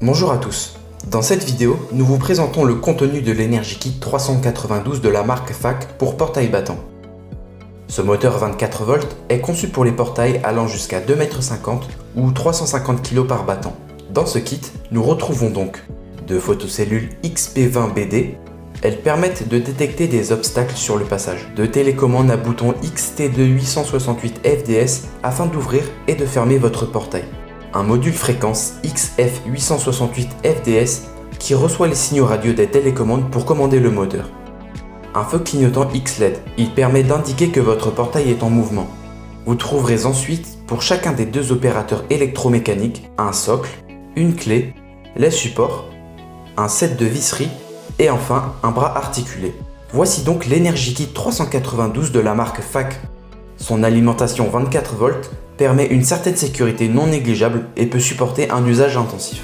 Bonjour à tous. Dans cette vidéo, nous vous présentons le contenu de l'EnergyKit 392 de la marque FAC pour portail battant. Ce moteur 24 volts est conçu pour les portails allant jusqu'à 2,50 m ou 350 kg par battant. Dans ce kit, nous retrouvons donc deux photocellules XP20BD. Elles permettent de détecter des obstacles sur le passage, de télécommandes à bouton XT2868FDS afin d'ouvrir et de fermer votre portail. Un module fréquence XF868FDS qui reçoit les signaux radio des télécommandes pour commander le moteur. Un feu clignotant X-LED, il permet d'indiquer que votre portail est en mouvement. Vous trouverez ensuite, pour chacun des deux opérateurs électromécaniques, un socle, une clé, les supports, un set de visserie et enfin un bras articulé. Voici donc l'EnergyKit 392 de la marque FAC. Son alimentation 24 volts permet une certaine sécurité non négligeable et peut supporter un usage intensif.